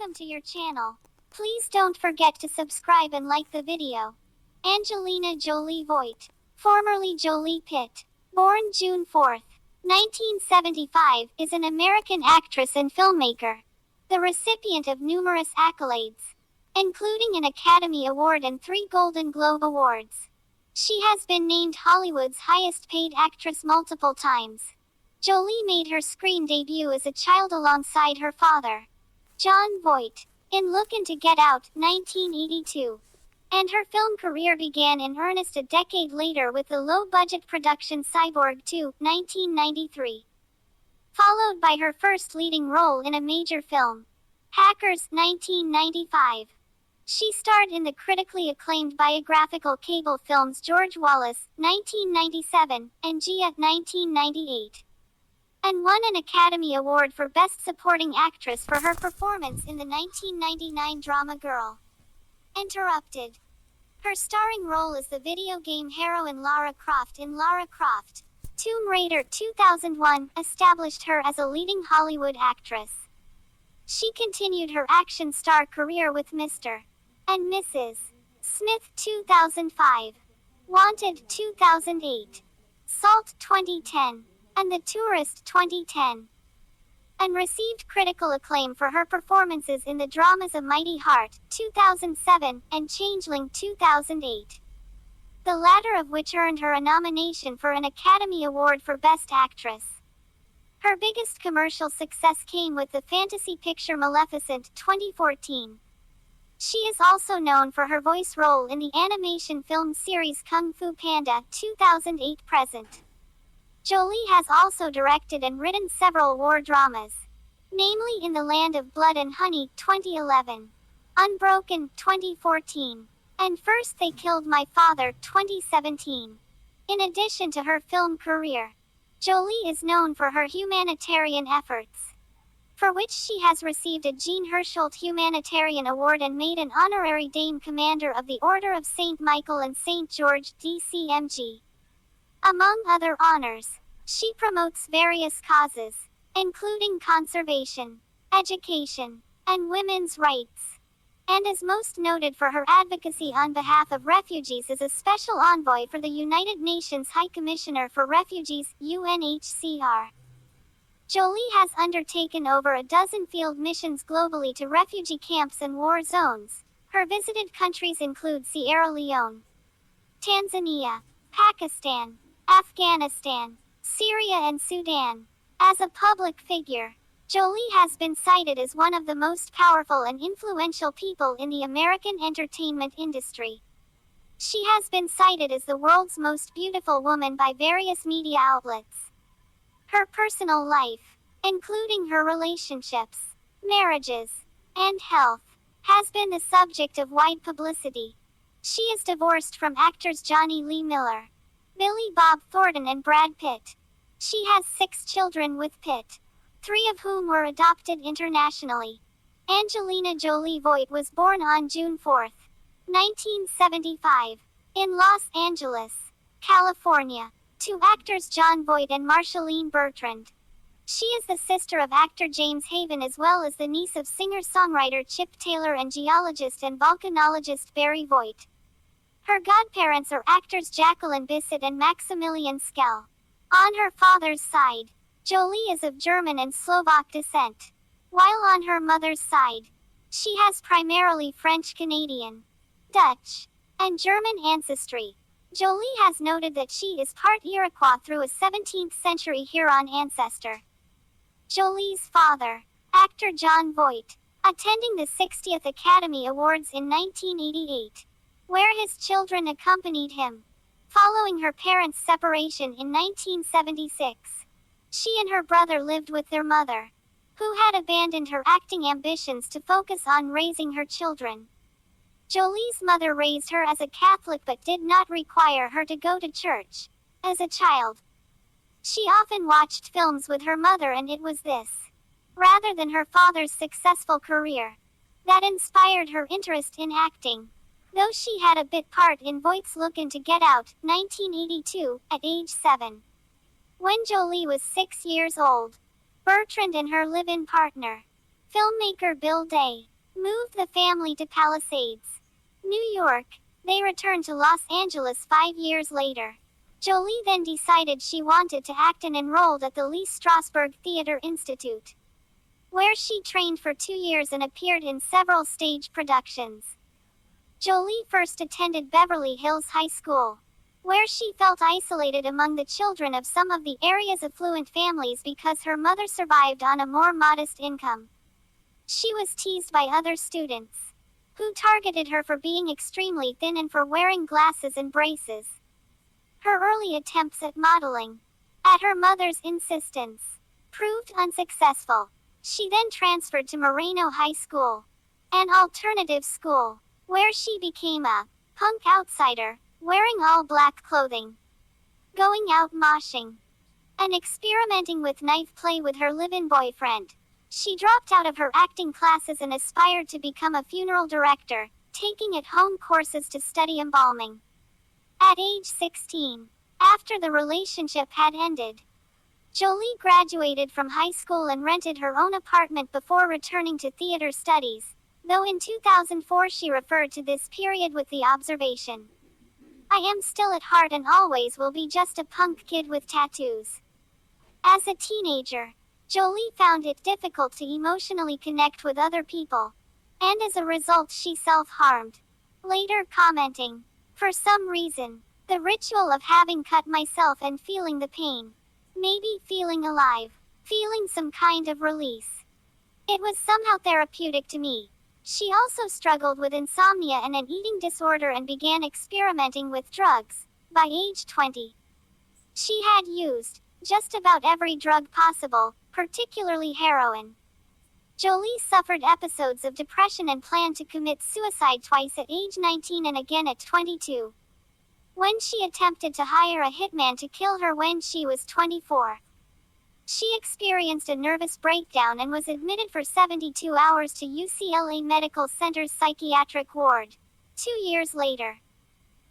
welcome to your channel. Please don't forget to subscribe and like the video. Angelina Jolie Voight, formerly Jolie Pitt, born June 4, 1975, is an American actress and filmmaker. The recipient of numerous accolades, including an Academy Award and 3 Golden Globe Awards. She has been named Hollywood's highest-paid actress multiple times. Jolie made her screen debut as a child alongside her father, Jon Voight, in Lookin' to Get Out, 1982. And her film career began in earnest a decade later with the low-budget production Cyborg 2, 1993. Followed by her first leading role in a major film, Hackers, 1995. She starred in the critically acclaimed biographical cable films George Wallace, 1997, and Gia, 1998. And won an Academy Award for Best Supporting Actress for her performance in the 1999 drama Girl, Interrupted. Her starring role as the video game heroine Lara Croft in Lara Croft, Tomb Raider 2001 established her as a leading Hollywood actress. She continued her action star career with Mr. and Mrs. Smith 2005, Wanted 2008, Salt 2010, and The Tourist 2010, and received critical acclaim for her performances in the dramas A Mighty Heart 2007 and Changeling 2008, the latter of which earned her a nomination for an Academy Award for Best Actress. Her biggest commercial success came with the fantasy picture Maleficent 2014. She is also known for her voice role in the animation film series Kung Fu Panda 2008 present. Jolie has also directed and written several war dramas, namely In the Land of Blood and Honey 2011, Unbroken 2014, and First They Killed My Father 2017. In addition to her film career, Jolie is known for her humanitarian efforts, for which she has received a Jean Hersholt Humanitarian Award and made an honorary Dame Commander of the Order of St. Michael and St. George DCMG. Among other honors, she promotes various causes, including conservation, education, and women's rights, and is most noted for her advocacy on behalf of refugees as a special envoy for the United Nations High Commissioner for Refugees, UNHCR. Jolie has undertaken over a dozen field missions globally to refugee camps and war zones. Her visited countries include Sierra Leone, Tanzania, Pakistan, Afghanistan, Syria and Sudan. As a public figure, Jolie has been cited as one of the most powerful and influential people in the American entertainment industry. She has been cited as the world's most beautiful woman by various media outlets. Her personal life, including her relationships, marriages, and health, has been the subject of wide publicity. She is divorced from actors Johnny Lee Miller, Billy Bob Thornton and Brad Pitt. She has 6 children with Pitt, 3 of whom were adopted internationally. Angelina Jolie Voight was born on June 4, 1975, in Los Angeles, California, to actors Jon Voight and Marceline Bertrand. She is the sister of actor James Haven as well as the niece of singer-songwriter Chip Taylor and geologist and volcanologist Barry Voight. Her godparents are actors Jacqueline Bisset and Maximilian Schell. On her father's side, Jolie is of German and Slovak descent, while on her mother's side, she has primarily French-Canadian, Dutch, and German ancestry. Jolie has noted that she is part Iroquois through a 17th-century Huron ancestor. Jolie's father, actor Jon Voight, attending the 60th Academy Awards in 1988, where his children accompanied him. Following her parents' separation in 1976, she and her brother lived with their mother, who had abandoned her acting ambitions to focus on raising her children. Jolie's mother raised her as a Catholic but did not require her to go to church. As a child, she often watched films with her mother, and it was this, rather than her father's successful career, that inspired her interest in acting. Though she had a bit part in Voight's Lookin' to Get Out, 1982, at age 7. When Jolie was 6 years old, Bertrand and her live-in partner, filmmaker Bill Day, moved the family to Palisades, New York. They returned to Los Angeles 5 years later. Jolie then decided she wanted to act and enrolled at the Lee Strasberg Theater Institute, where she trained for 2 years and appeared in several stage productions. Jolie first attended Beverly Hills High School, where she felt isolated among the children of some of the area's affluent families because her mother survived on a more modest income. She was teased by other students, who targeted her for being extremely thin and for wearing glasses and braces. Her early attempts at modeling, at her mother's insistence, proved unsuccessful. She then transferred to Moreno High School, an alternative school, where she became a punk outsider, wearing all black clothing, going out moshing, and experimenting with knife play with her live-in boyfriend. She dropped out of her acting classes and aspired to become a funeral director, taking at-home courses to study embalming. At age 16, after the relationship had ended, Jolie graduated from high school and rented her own apartment before returning to theater studies, though in 2004 she referred to this period with the observation, "I am still at heart and always will be just a punk kid with tattoos." As a teenager, Jolie found it difficult to emotionally connect with other people, and as a result she self-harmed, later commenting, "For some reason, the ritual of having cut myself and feeling the pain, maybe feeling alive, feeling some kind of release. It was somehow therapeutic to me." She also struggled with insomnia and an eating disorder and began experimenting with drugs. By age 20, she had used just about every drug possible, particularly heroin. Jolie suffered episodes of depression and planned to commit suicide twice at age 19 and again at 22, when she attempted to hire a hitman to kill her when she was 24. She experienced a nervous breakdown and was admitted for 72 hours to UCLA Medical Center's psychiatric ward. 2 years later,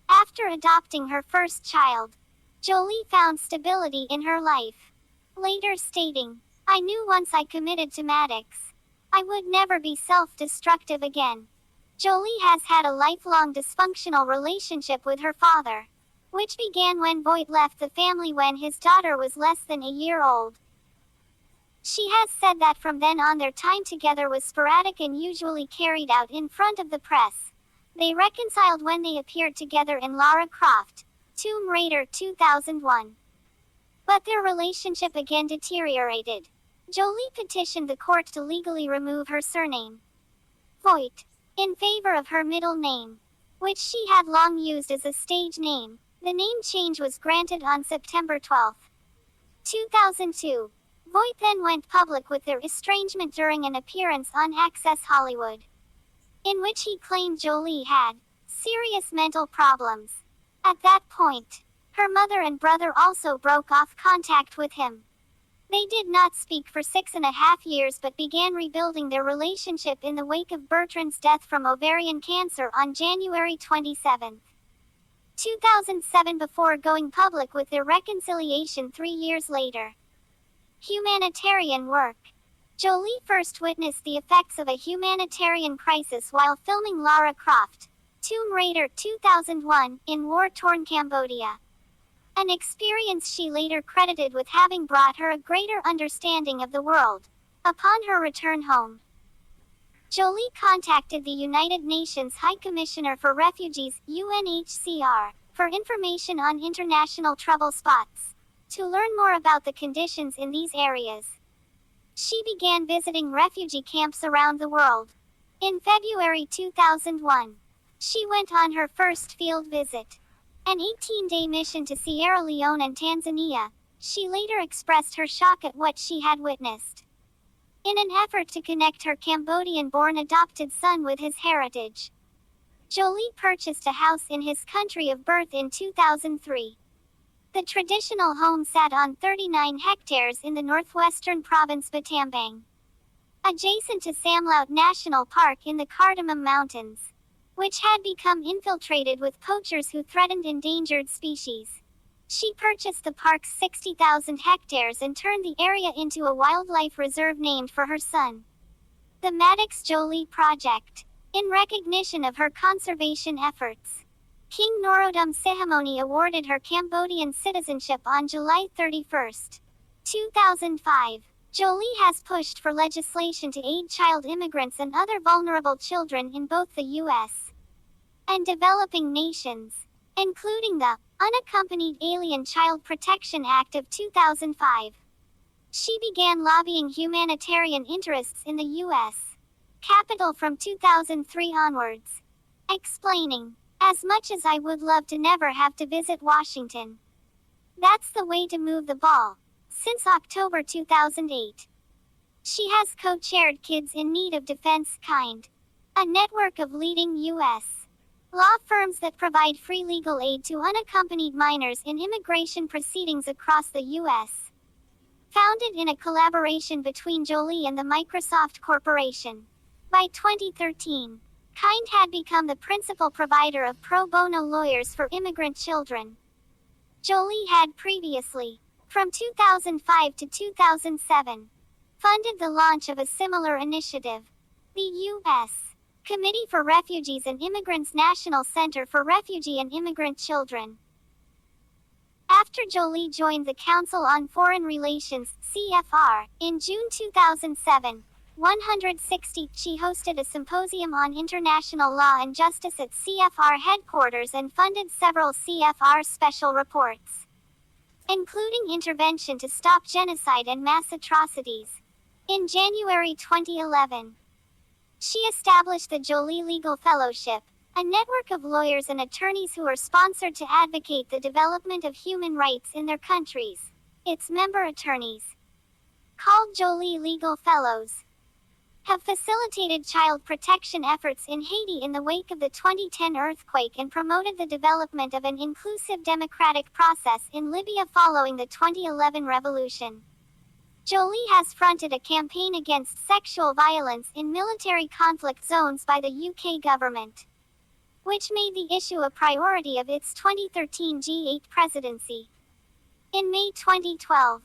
after adopting her first child, Jolie found stability in her life, later stating, "I knew once I committed to Maddox, I would never be self-destructive again." Jolie has had a lifelong dysfunctional relationship with her father, which began when Voight left the family when his daughter was less than a year old. She has said that from then on their time together was sporadic and usually carried out in front of the press. They reconciled when they appeared together in Lara Croft, Tomb Raider 2001. But their relationship again deteriorated. Jolie petitioned the court to legally remove her surname, Voight, in favor of her middle name, which she had long used as a stage name. The name change was granted on September 12, 2002. Voight then went public with their estrangement during an appearance on Access Hollywood, in which he claimed Jolie had serious mental problems. At that point, her mother and brother also broke off contact with him. They did not speak for 6.5 years but began rebuilding their relationship in the wake of Bertrand's death from ovarian cancer on January 27, 2007 before going public with their reconciliation 3 years later. Humanitarian work. Jolie first witnessed the effects of a humanitarian crisis while filming Lara Croft, Tomb Raider 2001, in war-torn Cambodia. An experience she later credited with having brought her a greater understanding of the world. Upon her return home, Jolie contacted the United Nations High Commissioner for Refugees, UNHCR, for information on international trouble spots. To learn more about the conditions in these areas, she began visiting refugee camps around the world. In February 2001, she went on her first field visit, an 18-day mission to Sierra Leone and Tanzania. She later expressed her shock at what she had witnessed, in an effort to connect her Cambodian-born adopted son with his heritage. Jolie purchased a house in his country of birth in 2003. The traditional home sat on 39 hectares in the northwestern province Battambang, adjacent to Samlaut National Park in the Cardamom Mountains, which had become infiltrated with poachers who threatened endangered species. She purchased the park's 60,000 hectares and turned the area into a wildlife reserve named for her son. the Maddox Jolie Project, in recognition of her conservation efforts. King Norodom Sihamoni awarded her Cambodian citizenship on July 31, 2005. Jolie has pushed for legislation to aid child immigrants and other vulnerable children in both the U.S. and developing nations, including the Unaccompanied Alien Child Protection Act of 2005. She began lobbying humanitarian interests in the U.S. Capitol from 2003 onwards, explaining, "As much as I would love to never have to visit Washington, that's the way to move the ball." Since October 2008, she has co-chaired Kids in Need of Defense Kind, a network of leading U.S. law firms that provide free legal aid to unaccompanied minors in immigration proceedings across the U.S. Founded in a collaboration between Jolie and the Microsoft Corporation. By 2013, Kind had become the principal provider of pro bono lawyers for immigrant children. Jolie had previously, from 2005 to 2007, funded the launch of a similar initiative. The U.S. Committee for Refugees and Immigrants National Center for Refugee and Immigrant Children. After Jolie joined the Council on Foreign Relations, CFR, in June 2007, she hosted a symposium on international law and justice at CFR headquarters and funded several CFR special reports, including Intervention to Stop Genocide and Mass Atrocities. In January 2011, she established the Jolie Legal Fellowship, a network of lawyers and attorneys who are sponsored to advocate the development of human rights in their countries. Its member attorneys, called Jolie Legal Fellows, have facilitated child protection efforts in Haiti in the wake of the 2010 earthquake and promoted the development of an inclusive democratic process in Libya following the 2011 revolution. Jolie has fronted a campaign against sexual violence in military conflict zones by the UK government, which made the issue a priority of its 2013 G8 presidency. In May 2012,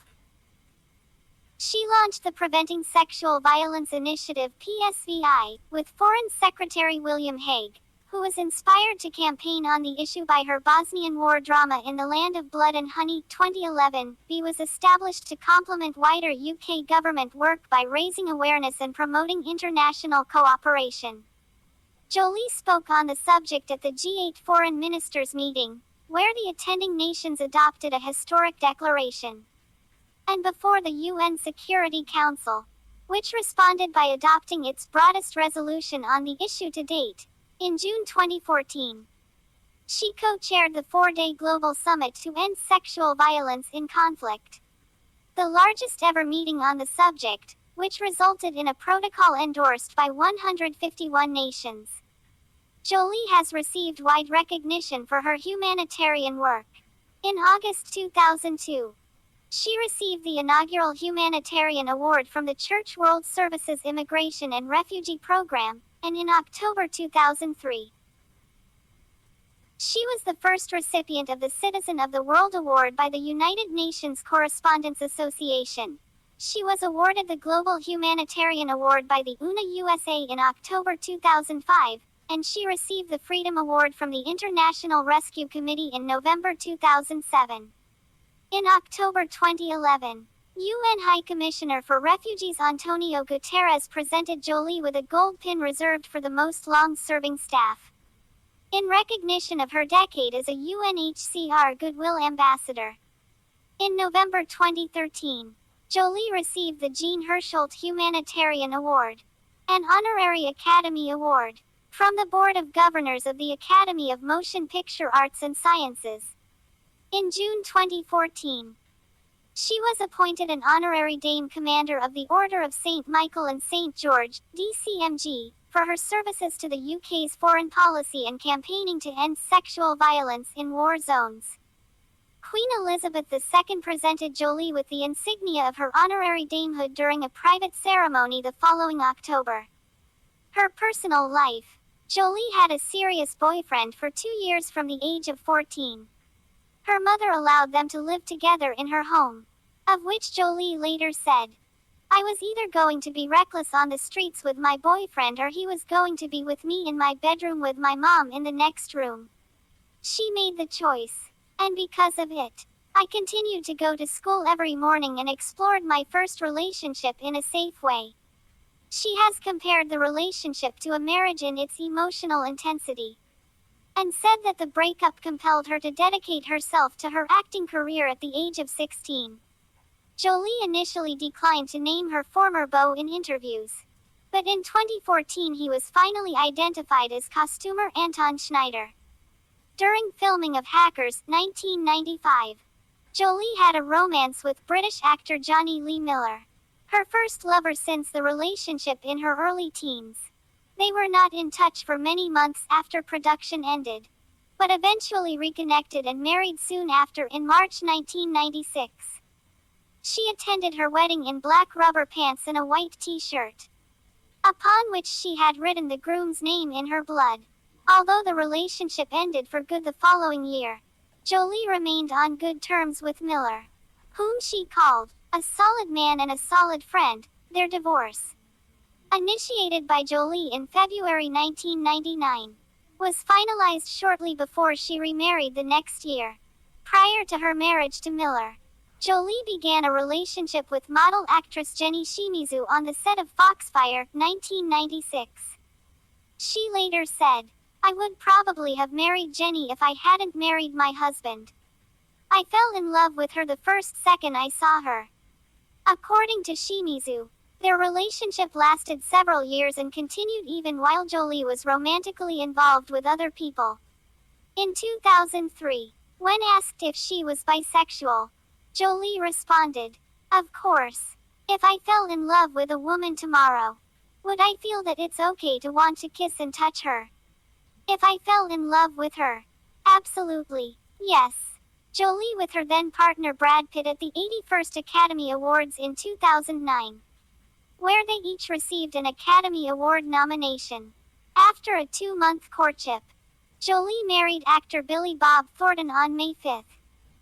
she launched the Preventing Sexual Violence Initiative (PSVI) with Foreign Secretary William Hague, who was inspired to campaign on the issue by her Bosnian war drama In the Land of Blood and Honey 2011. B was established to complement wider UK government work by raising awareness and promoting international cooperation. Jolie spoke on the subject at the G8 Foreign Ministers meeting, where the attending nations adopted a historic declaration, and before the UN Security Council, which responded by adopting its broadest resolution on the issue to date. In June 2014, she co-chaired the 4-day Global Summit to End Sexual Violence in Conflict, the largest ever meeting on the subject, which resulted in a protocol endorsed by 151 nations. Jolie has received wide recognition for her humanitarian work. In August 2002, she received the inaugural Humanitarian Award from the Church World Services Immigration and Refugee Program, and in October 2003, she was the first recipient of the Citizen of the World Award by the United Nations Correspondents Association. She was awarded the Global Humanitarian Award by the UNA USA in October 2005, and she received the Freedom Award from the International Rescue Committee in November 2007. In October 2011, UN High Commissioner for Refugees Antonio Guterres presented Jolie with a gold pin reserved for the most long-serving staff, in recognition of her decade as a UNHCR Goodwill Ambassador. In November 2013, Jolie received the Jean Hersholt Humanitarian Award, an honorary Academy Award, from the Board of Governors of the Academy of Motion Picture Arts and Sciences. In June 2014, she was appointed an Honorary Dame Commander of the Order of St. Michael and St. George, DCMG, for her services to the UK's foreign policy and campaigning to end sexual violence in war zones. Queen Elizabeth II presented Jolie with the insignia of her honorary damehood during a private ceremony the following October. Her personal life. Jolie had a serious boyfriend for 2 years from the age of 14. Her mother allowed them to live together in her home, of which Jolie later said, I was either going to be reckless on the streets with my boyfriend or he was going to be with me in my bedroom with my mom in the next room. She made the choice. And because of it, I continued to go to school every morning and explored my first relationship in a safe way. She has compared the relationship to a marriage in its emotional intensity, and said that the breakup compelled her to dedicate herself to her acting career at the age of 16. Jolie initially declined to name her former beau in interviews. But in 2014 he was finally identified as costumer Anton Schneider. During filming of Hackers, 1995, Jolie had a romance with British actor Johnny Lee Miller, her first lover since the relationship in her early teens. They were not in touch for many months after production ended, but eventually reconnected and married soon after in March 1996. She attended her wedding in black rubber pants and a white t-shirt, upon which she had written the groom's name in her blood. Although the relationship ended for good the following year, Jolie remained on good terms with Miller, whom she called a solid man and a solid friend. Their divorce, initiated by Jolie in February 1999, was finalized shortly before she remarried the next year. Prior to her marriage to Miller, Jolie began a relationship with model actress Jenny Shimizu on the set of Foxfire, 1996. She later said, "I would probably have married Jenny if I hadn't married my husband. I fell in love with her the first second I saw her." According to Shimizu, their relationship lasted several years and continued even while Jolie was romantically involved with other people. In 2003, when asked if she was bisexual, Jolie responded, "Of course. If I fell in love with a woman tomorrow, would I feel that it's okay to want to kiss and touch her? If I fell in love with her, absolutely, yes." Jolie with her then partner Brad Pitt at the 81st Academy Awards in 2009, where they each received an Academy Award nomination. After a 2-month courtship, Jolie married actor Billy Bob Thornton on May 5,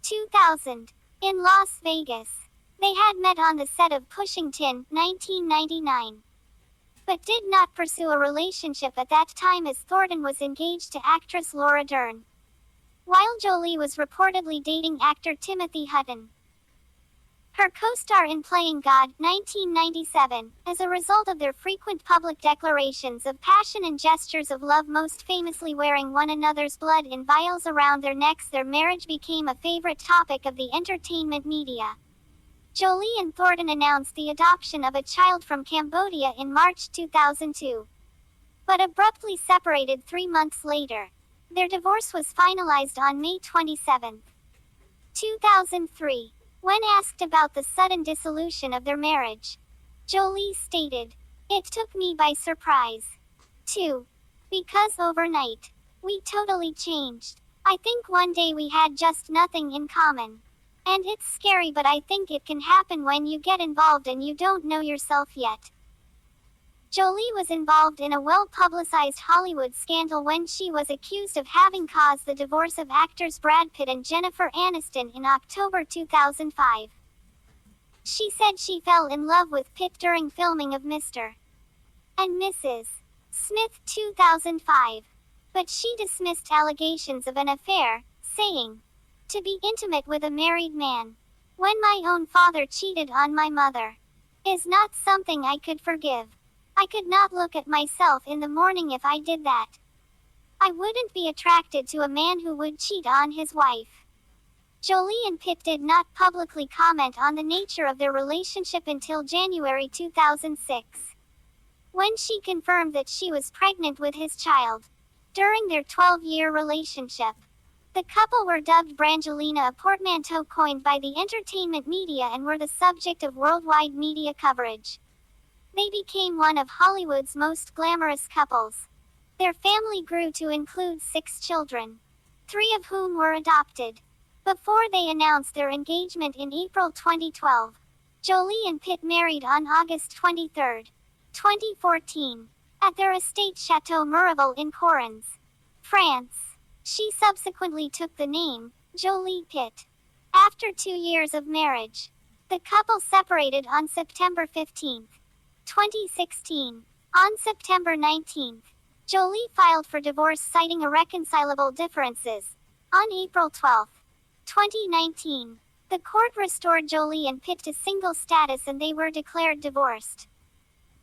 2000, in Las Vegas. They had met on the set of Pushing Tin, 1999, but did not pursue a relationship at that time as Thornton was engaged to actress Laura Dern, while Jolie was reportedly dating actor Timothy Hutton, her co-star in Playing God, 1997, as a result of their frequent public declarations of passion and gestures of love, most famously wearing one another's blood in vials around their necks. Their marriage became a favorite topic of the entertainment media. Jolie and Thornton announced the adoption of a child from Cambodia in March 2002, but abruptly separated 3 months later. Their divorce was finalized on May 27, 2003. When asked about the sudden dissolution of their marriage, Jolie stated, "It took me by surprise, too. Because overnight, we totally changed. I think one day we had just nothing in common. And it's scary, but I think it can happen when you get involved and you don't know yourself yet." Jolie was involved in a well-publicized Hollywood scandal when she was accused of having caused the divorce of actors Brad Pitt and Jennifer Aniston in October 2005. She said she fell in love with Pitt during filming of Mr. and Mrs. Smith 2005, but she dismissed allegations of an affair, saying, "To be intimate with a married man, when my own father cheated on my mother, is not something I could forgive. I could not look at myself in the morning if I did that. I wouldn't be attracted to a man who would cheat on his wife." Jolie and Pitt did not publicly comment on the nature of their relationship until January 2006, when she confirmed that she was pregnant with his child. During their 12-year relationship, the couple were dubbed Brangelina, a portmanteau coined by the entertainment media, and were the subject of worldwide media coverage. They became one of Hollywood's most glamorous couples. Their family grew to include 6 children, 3 of whom were adopted. Before they announced their engagement in April 2012, Jolie and Pitt married on August 23, 2014, at their estate Chateau Miraval in Correns, France. She subsequently took the name Jolie Pitt after 2 years of marriage. The couple separated on September 15, 2016. On September 19, Jolie filed for divorce citing irreconcilable differences. On April 12, 2019, the court restored Jolie and Pitt to single status and they were declared divorced.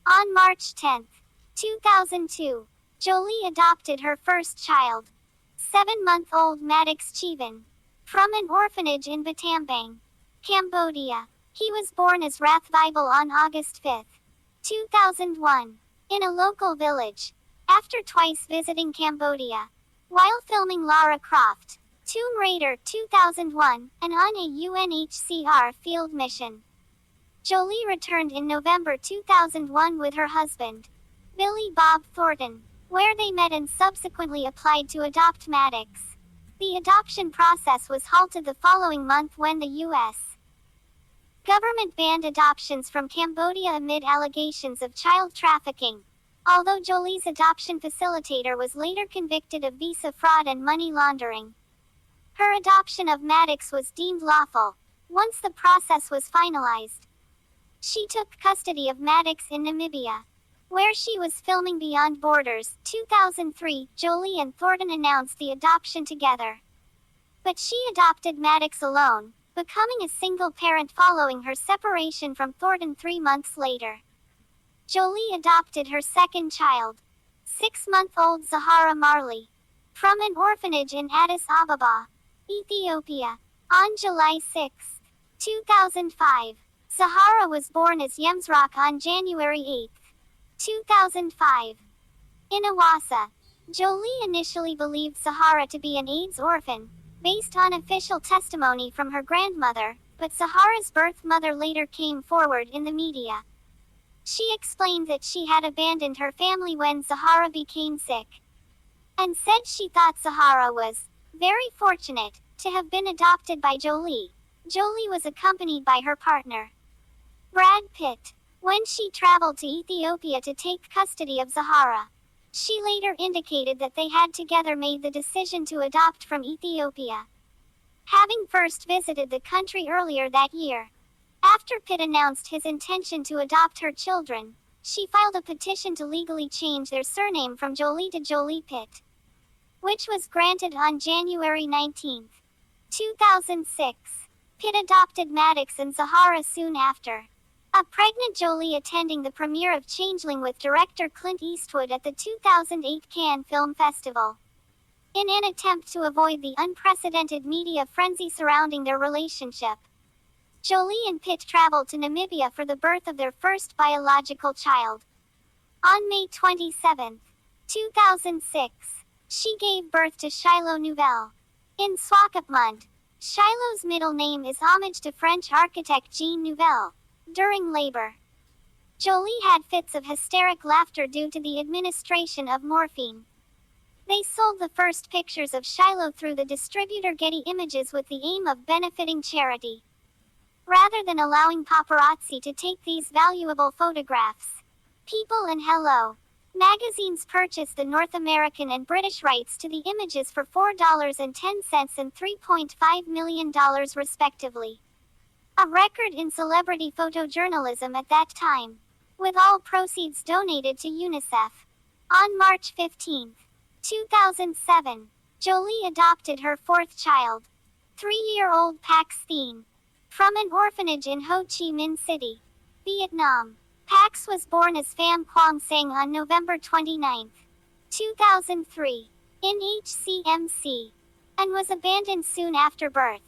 On March 10, 2002, Jolie adopted her first child, 7-month-old Maddox Chivin, from an orphanage in Battambang, Cambodia. He was born as Rathvibal on August 5, 2001, in a local village, after twice visiting Cambodia. While filming Lara Croft, Tomb Raider 2001, and on a UNHCR field mission. Jolie returned in November 2001 with her husband, Billy Bob Thornton, where they met and subsequently applied to adopt Maddox. The adoption process was halted the following month when the U.S. government banned adoptions from Cambodia amid allegations of child trafficking. Although Jolie's adoption facilitator was later convicted of visa fraud and money laundering, her adoption of Maddox was deemed lawful. Once the process was finalized, she took custody of Maddox in Namibia, where she was filming Beyond Borders. 2003, Jolie and Thornton announced the adoption together. But she adopted Maddox alone, becoming a single parent following her separation from Thornton 3 months later. Jolie adopted her second child, 6-month-old Zahara Marley, from an orphanage in Addis Ababa, Ethiopia. On July 6, 2005, Zahara was born as Yemsrock on January 8, 2005. In Awassa, Jolie initially believed Zahara to be an AIDS orphan, based on official testimony from her grandmother, but Zahara's birth mother later came forward in the media. She explained that she had abandoned her family when Zahara became sick, and said she thought Zahara was very fortunate to have been adopted by Jolie. Jolie was accompanied by her partner, Brad Pitt, when she traveled to Ethiopia to take custody of Zahara. She later indicated that they had together made the decision to adopt from Ethiopia, having first visited the country earlier that year. After Pitt announced his intention to adopt her children, she filed a petition to legally change their surname from Jolie to Jolie Pitt, which was granted on January 19, 2006. Pitt adopted Maddox and Zahara soon after. A pregnant Jolie attending the premiere of Changeling with director Clint Eastwood at the 2008 Cannes Film Festival. In an attempt to avoid the unprecedented media frenzy surrounding their relationship, Jolie and Pitt traveled to Namibia for the birth of their first biological child. On May 27, 2006, she gave birth to Shiloh Nouvel. In Swakopmund, Shiloh's middle name is homage to French architect Jean Nouvel. During labor, Jolie had fits of hysteric laughter due to the administration of morphine. They sold the first pictures of Shiloh through the distributor Getty Images with the aim of benefiting charity, rather than allowing paparazzi to take these valuable photographs. People and Hello magazines purchased the North American and British rights to the images for $4.10 and $3.5 million respectively. A record in celebrity photojournalism at that time, with all proceeds donated to UNICEF. On March 15, 2007, Jolie adopted her fourth child, 3-year-old Pax Thien, from an orphanage in Ho Chi Minh City, Vietnam. Pax was born as Pham Quang Sang on November 29, 2003, in HCMC, and was abandoned soon after birth.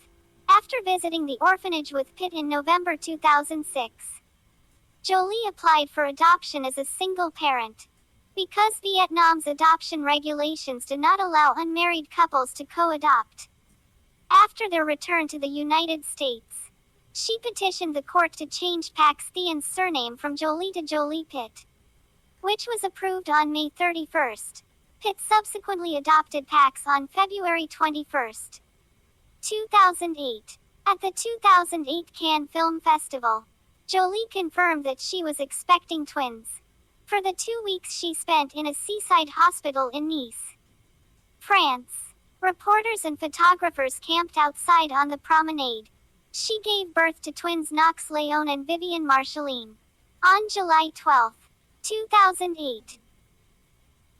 After visiting the orphanage with Pitt in November 2006, Jolie applied for adoption as a single parent. Because Vietnam's adoption regulations do not allow unmarried couples to co-adopt. After their return to the United States, she petitioned the court to change Pax Thien's surname from Jolie to Jolie Pitt, which was approved on May 31. Pitt subsequently adopted Pax on February 21, 2008. At the 2008 Cannes Film Festival, Jolie confirmed that she was expecting twins. For the 2 weeks she spent in a seaside hospital in Nice, France, reporters and photographers camped outside on the promenade. She gave birth to twins Knox Leone and Vivian Marceline. On July 12, 2008.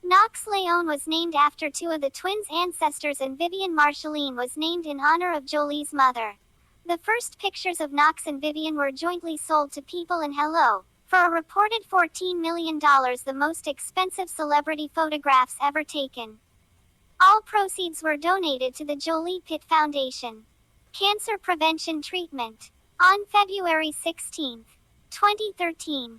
Knox Leone was named after two of the twins' ancestors and Vivian Marceline was named in honor of Jolie's mother. The first pictures of Knox and Vivian were jointly sold to People and Hello for a reported $14 million, the most expensive celebrity photographs ever taken. All proceeds were donated to the Jolie Pitt Foundation. Cancer Prevention Treatment. On February 16, 2013.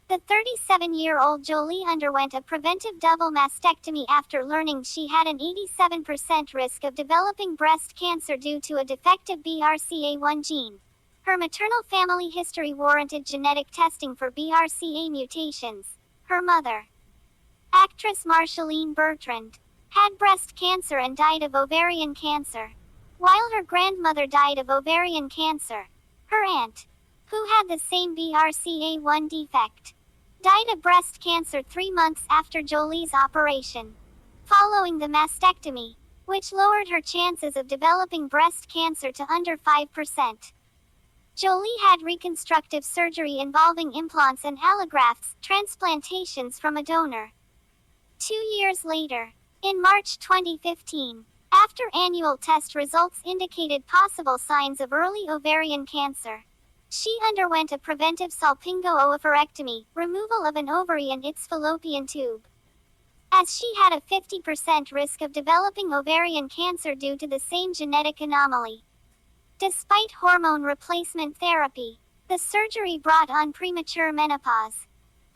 The 37-year-old Jolie underwent a preventive double mastectomy after learning she had an 87% risk of developing breast cancer due to a defective BRCA1 gene. Her maternal family history warranted genetic testing for BRCA mutations. Her mother, actress Marceline Bertrand, had breast cancer and died of ovarian cancer, while her grandmother died of ovarian cancer. Her aunt, who had the same BRCA1 defect, died of breast cancer 3 months after Jolie's operation, following the mastectomy, which lowered her chances of developing breast cancer to under 5%. Jolie had reconstructive surgery involving implants and allografts, transplantations from a donor. 2 years later, in March 2015, after annual test results indicated possible signs of early ovarian cancer, she underwent a preventive salpingo-oophorectomy, removal of an ovary and its fallopian tube, as she had a 50% risk of developing ovarian cancer due to the same genetic anomaly. Despite hormone replacement therapy, the surgery brought on premature menopause.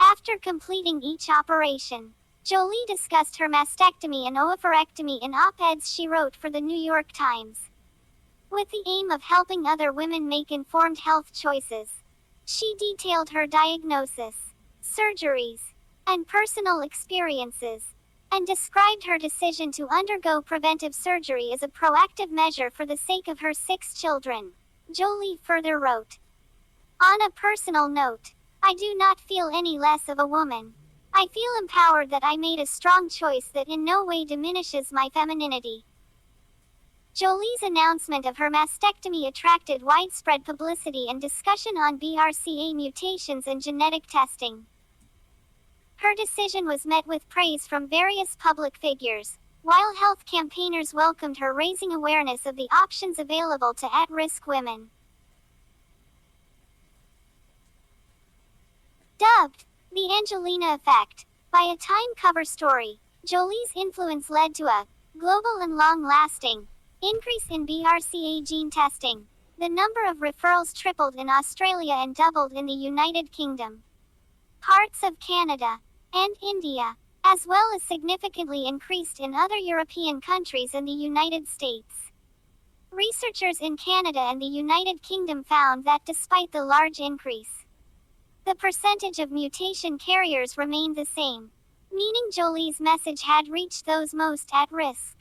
After completing each operation, Jolie discussed her mastectomy and oophorectomy in op-eds she wrote for the New York Times, with the aim of helping other women make informed health choices. She detailed her diagnosis, surgeries, and personal experiences, and described her decision to undergo preventive surgery as a proactive measure for the sake of her 6 children. Jolie further wrote, "On a personal note, I do not feel any less of a woman. I feel empowered that I made a strong choice that in no way diminishes my femininity." Jolie's announcement of her mastectomy attracted widespread publicity and discussion on BRCA mutations and genetic testing. Her decision was met with praise from various public figures, while health campaigners welcomed her, raising awareness of the options available to at-risk women. Dubbed The Angelina Effect by a Time cover story, Jolie's influence led to a global and long-lasting increase in BRCA gene testing. The number of referrals tripled in Australia and doubled in the United Kingdom, parts of Canada, and India, as well as significantly increased in other European countries and the United States. Researchers in Canada and the United Kingdom found that despite the large increase, the percentage of mutation carriers remained the same, meaning Jolie's message had reached those most at risk.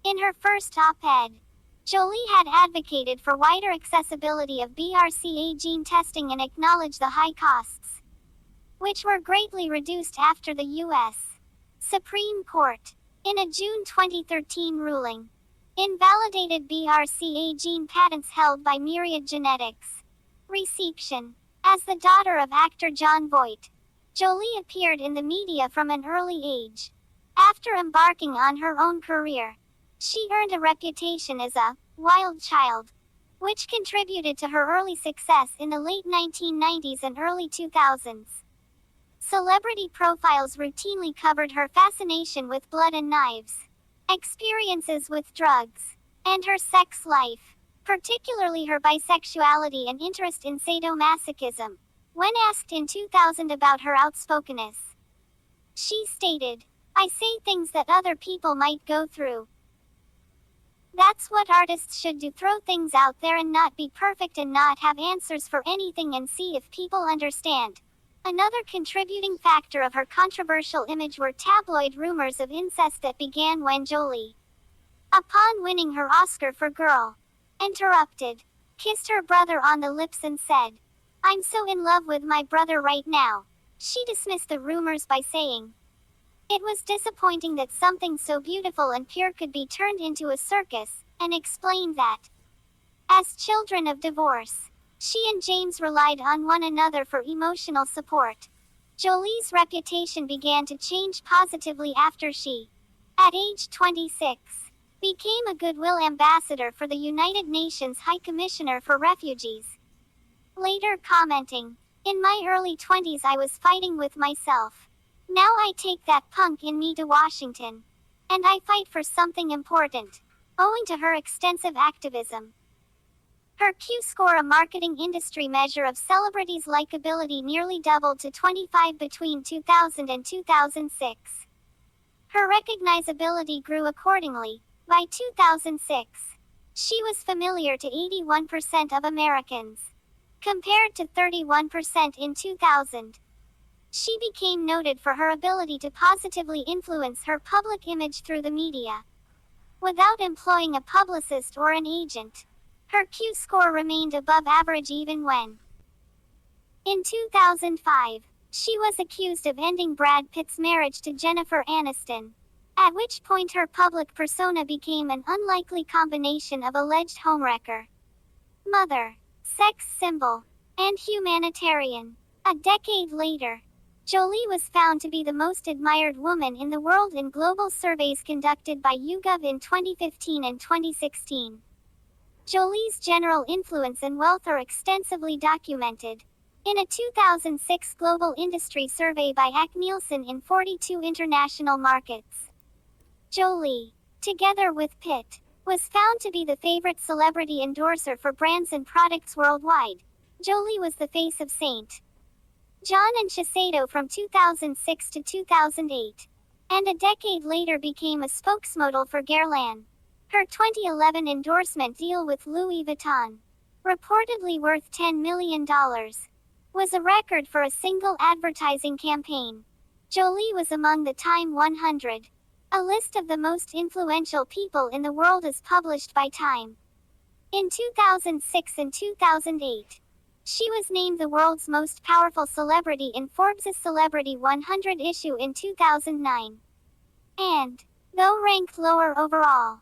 In her first op-ed, Jolie had advocated for wider accessibility of BRCA gene testing and acknowledged the high costs, which were greatly reduced after the U.S. Supreme Court, in a June 2013 ruling, invalidated BRCA gene patents held by Myriad Genetics. Reception. As the daughter of actor Jon Voight, Jolie appeared in the media from an early age. After embarking on her own career, she earned a reputation as a wild child, which contributed to her early success in the late 1990s and early 2000s. Celebrity profiles routinely covered her fascination with blood and knives, experiences with drugs, and her sex life, particularly her bisexuality and interest in sadomasochism. When asked in 2000 about her outspokenness, she stated, "I say things that other people might go through. That's what artists should do, throw things out there and not be perfect and not have answers for anything and see if people understand." Another contributing factor of her controversial image were tabloid rumors of incest that began when Jolie, upon winning her Oscar for Girl Interrupted, kissed her brother on the lips and said, "I'm so in love with my brother right now." She dismissed the rumors by saying, "It was disappointing that something so beautiful and pure could be turned into a circus," and explained that, As children of divorce, she and James relied on one another for emotional support. Jolie's reputation began to change positively after she, at age 26, became a goodwill ambassador for the United Nations High Commissioner for Refugees. Later commenting, "In my early 20s I was fighting with myself. Now I take that punk in me to Washington. And I fight for something important." Owing to her extensive activism, her Q-score, a marketing industry measure of celebrities' likability, nearly doubled to 25 between 2000 and 2006. Her recognizability grew accordingly. By 2006, she was familiar to 81% of Americans, compared to 31% in 2000. She became noted for her ability to positively influence her public image through the media, without employing a publicist or an agent. Her Q-score remained above average even when, in 2005, she was accused of ending Brad Pitt's marriage to Jennifer Aniston, at which point her public persona became an unlikely combination of alleged homewrecker, mother, sex symbol, and humanitarian. A decade later, Jolie was found to be the most admired woman in the world in global surveys conducted by YouGov in 2015 and 2016. Jolie's general influence and wealth are extensively documented. In a 2006 global industry survey by Nielsen in 42 international markets, Jolie, together with Pitt, was found to be the favorite celebrity endorser for brands and products worldwide. Jolie was the face of St. John and Shiseido from 2006 to 2008, and a decade later became a spokesmodel for Guerlain. Her 2011 endorsement deal with Louis Vuitton, reportedly worth $10 million, was a record for a single advertising campaign. Jolie was among the Time 100, a list of the most influential people in the world as published by Time. In 2006 and 2008, she was named the world's most powerful celebrity in Forbes' Celebrity 100 issue in 2009. And, though ranked lower overall,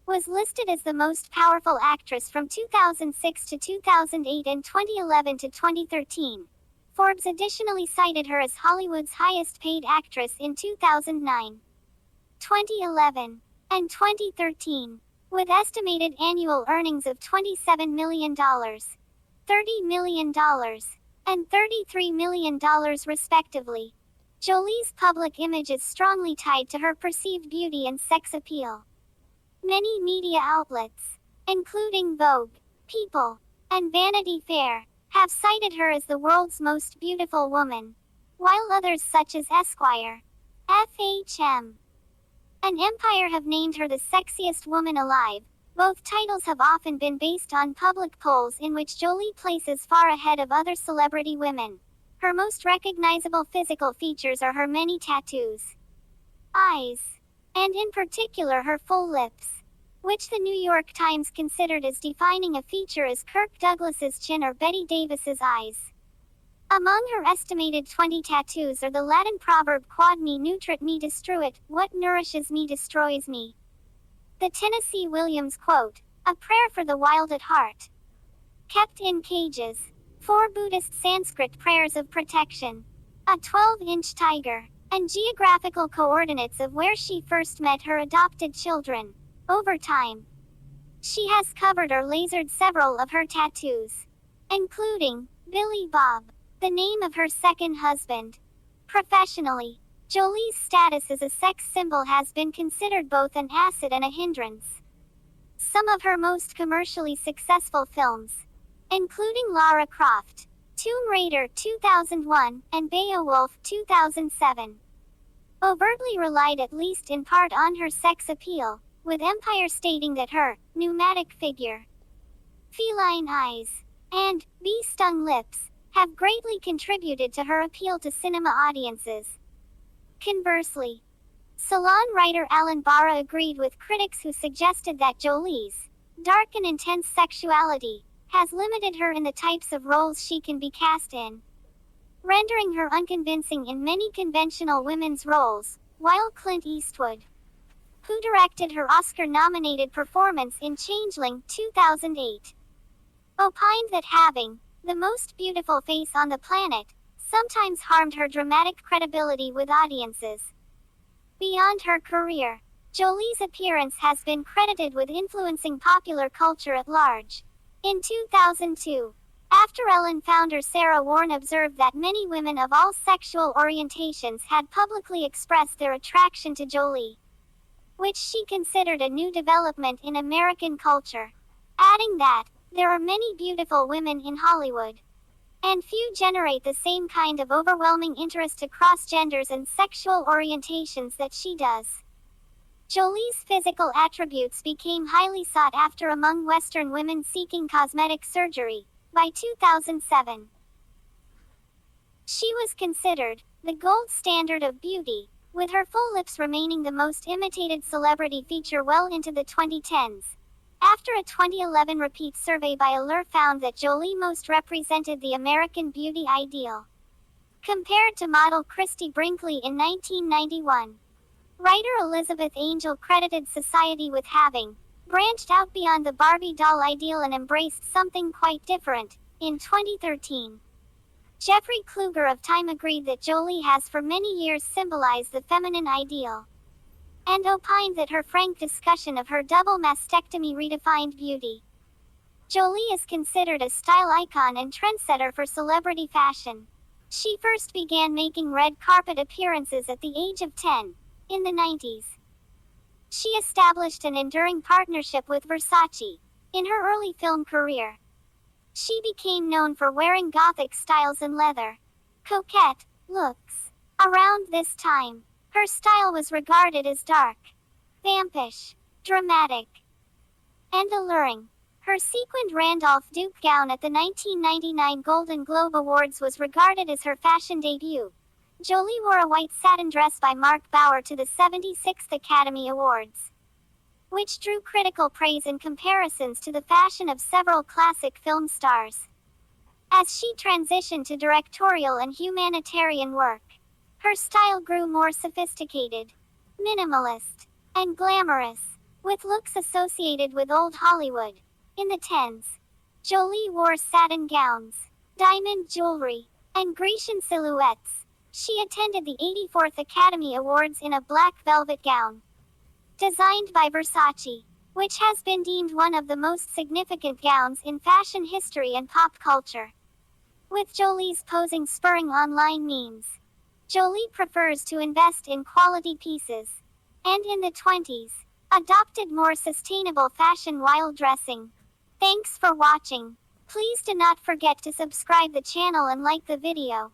was listed as the most powerful actress from 2006 to 2008 and 2011 to 2013. Forbes additionally cited her as Hollywood's highest paid actress in 2009, 2011, and 2013, with estimated annual earnings of $27 million. $30 million, and $33 million respectively. Jolie's public image is strongly tied to her perceived beauty and sex appeal. Many media outlets, including Vogue, People, and Vanity Fair, have cited her as the world's most beautiful woman, while others such as Esquire, FHM, and Empire have named her the sexiest woman alive. Both titles have often been based on public polls in which Jolie places far ahead of other celebrity women. Her most recognizable physical features are her many tattoos, eyes, and in particular her full lips, which the New York Times considered as defining a feature as Kirk Douglas's chin or Betty Davis's eyes. Among her estimated 20 tattoos are the Latin proverb quod me nutrit me destruit, what nourishes me destroys me. The Tennessee Williams quote, a prayer for the wild at heart. Kept in cages. 4 Buddhist Sanskrit prayers of protection. A 12-inch tiger. And geographical coordinates of where she first met her adopted children. Over time, she has covered or lasered several of her tattoos, including Billy Bob, the name of her second husband. Professionally, Jolie's status as a sex symbol has been considered both an asset and a hindrance. Some of her most commercially successful films, including Lara Croft, Tomb Raider 2001, and Beowulf 2007, overtly relied at least in part on her sex appeal, with Empire stating that her pneumatic figure, feline eyes, and bee-stung lips have greatly contributed to her appeal to cinema audiences. Conversely, Salon writer Alan Barra agreed with critics who suggested that Jolie's dark and intense sexuality has limited her in the types of roles she can be cast in, rendering her unconvincing in many conventional women's roles, while Clint Eastwood, who directed her Oscar-nominated performance in Changeling 2008, opined that having the most beautiful face on the planet sometimes harmed her dramatic credibility with audiences. Beyond her career, Jolie's appearance has been credited with influencing popular culture at large. In 2002, after Ellen founder Sarah Warren observed that many women of all sexual orientations had publicly expressed their attraction to Jolie, which she considered a new development in American culture, adding that, "There are many beautiful women in Hollywood, and few generate the same kind of overwhelming interest across genders and sexual orientations that she does." Jolie's physical attributes became highly sought after among Western women seeking cosmetic surgery. By 2007, she was considered the gold standard of beauty, with her full lips remaining the most imitated celebrity feature well into the 2010s. After a 2011 repeat survey by Allure found that Jolie most represented the American beauty ideal, compared to model Christy Brinkley in 1991. Writer Elizabeth Angel credited Society with having branched out beyond the Barbie doll ideal and embraced something quite different. In 2013, Jeffrey Kluger of Time agreed that Jolie has for many years symbolized the feminine ideal, and opined that her frank discussion of her double mastectomy redefined beauty. Jolie is considered a style icon and trendsetter for celebrity fashion. She first began making red carpet appearances at the age of 10, in the 90s. She established an enduring partnership with Versace. In her early film career, she became known for wearing gothic styles and leather, coquette looks. Around this time, her style was regarded as dark, vampish, dramatic, and alluring. Her sequined Randolph Duke gown at the 1999 Golden Globe Awards was regarded as her fashion debut. Jolie wore a white satin dress by Mark Bauer to the 76th Academy Awards, which drew critical praise and comparisons to the fashion of several classic film stars. As she transitioned to directorial and humanitarian work, her style grew more sophisticated, minimalist, and glamorous, with looks associated with old Hollywood. In the 10s, Jolie wore satin gowns, diamond jewelry, and Grecian silhouettes. She attended the 84th Academy Awards in a black velvet gown, designed by Versace, which has been deemed one of the most significant gowns in fashion history and pop culture. With Jolie's posing spurring online memes, Jolie prefers to invest in quality pieces, and in the 20s, adopted more sustainable fashion while dressing. Thanks for watching. Please do not forget to subscribe the channel and like the video.